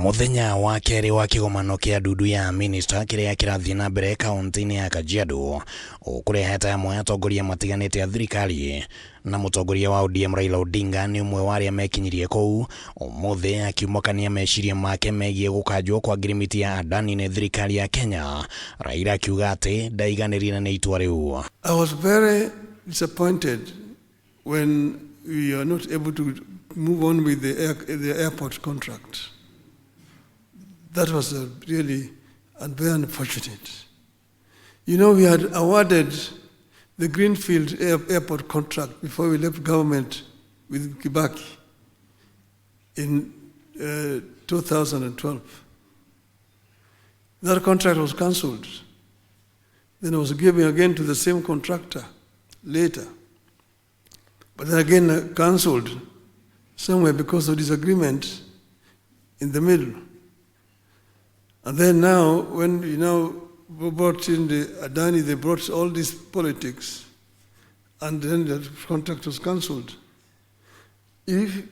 Muthenya wa keri wa kigomano kia ndudu ya minister kiria kirathie na mbere kaunti-ini ya Kajiado ukurehete amwe atongoria matiganite a thirikari na mutongoria wa ODM Raila Odinga ni umwe wa aria mekinyirie kou umuthi akiumakania meciria make megie gukanjwo kwa ngirimiti ya Adani ni thirikari ya Kenya. Raila akiuga ati ndaiganiririe ni itua riu. I was very disappointed when we are not able to move on with the airport contract. That was really very unfortunate. You know, we had awarded the Greenfield airport contract before we left government with Kibaki in 2012. That contract was cancelled. Then it was given again to the same contractor later. But then again cancelled somewhere because of disagreement in the middle. And then now, when we brought in the Adani, they brought all these politics, and then the contract was cancelled. If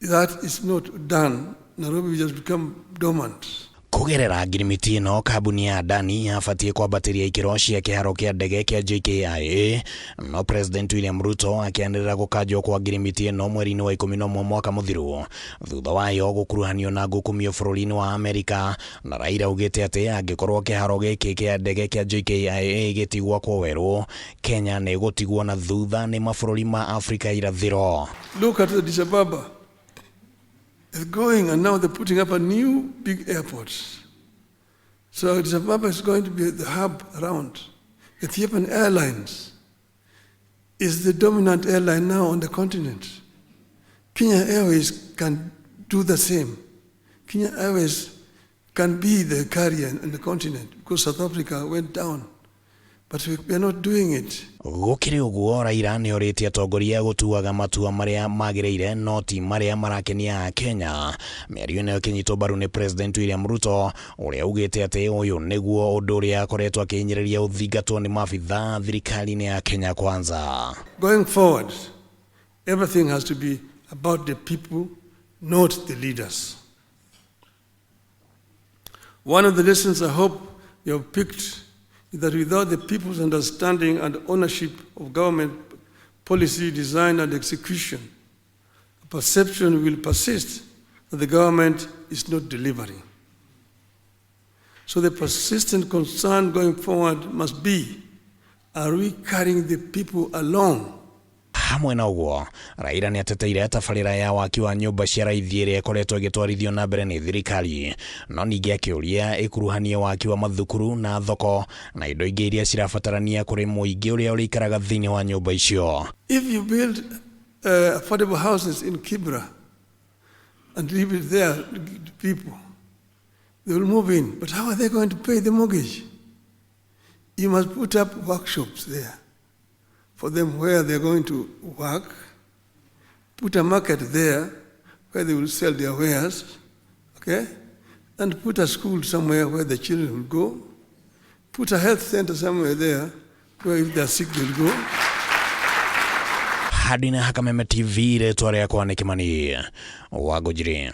that is not done, Nairobi will just become dormant. Kugerera ngirimiti ino kambuni ya Adani yafatie kwambatiria ikiro cia kiharo kia ndege kia JKIA no President William Ruto akianirira gukanjwo kwa ngirimiti ino mweri-ini wa 11 mwaka muthiru thutha wayo gukuruhanio na ngukumio bururi-ini wa Amerika. Na Raila augite ati angikorwo kiharo giki kia ndege kia JKIA gitigwo kwa weru, Kenya ni gutigwo na thutha ni mabururi ma Afrika irathiro. Look at Addis Ababa. It's going, and now they're putting up a new big airport. So Addis Ababa is going to be the hub around. Ethiopian Airlines is the dominant airline now on the continent. Kenya Airways can do the same. Kenya Airways can be the carrier in the continent because South Africa went down. But we are not doing it. Gukiri uguo Raila ni oritie atongoria gutuaga matua maria magireire no ti maria marakenia Kenya. Mĩario ĩno ĩkinyitwo mbaru ni President William Ruto uria ugite ati uyu niguo undu uria akoretwo akinyiriria uthingatwo ni mabitha thirikari-ini ya Kenya Kwanza. Going forward, everything has to be about the people, not the leaders. One of the lessons I hope you have picked is that without the people's understanding and ownership of government policy, design and execution, a perception will persist that the government is not delivering. So the persistent concern going forward must be, are we carrying the people along? Hamwe na uguo Raila ni ateteire tabarĩra ya waki wa nyũmba cia raithi ĩrĩa ĩkoretwo ĩgĩtwarithio na mbere nĩ thirikari, no ningĩ akĩũria ĩkuruhanie waki wa mathukuru na thoko na indo ingĩ iria cirabatarania kũrĩ mũingĩ ũrĩa ũrĩikaraga thĩinĩ wa nyũmba icio. If you build affordable houses in Kibra and leave it there, people, they will move in. But how are they going to pay the mortgage? You must put up workshops there for them where they're going to work, put a market there where they will sell their wares, okay? And put a school somewhere where the children will go, put a health center somewhere there where if they're sick they'll go. Hadina Hakameme TV retware kwa Nikimani Wagojiri.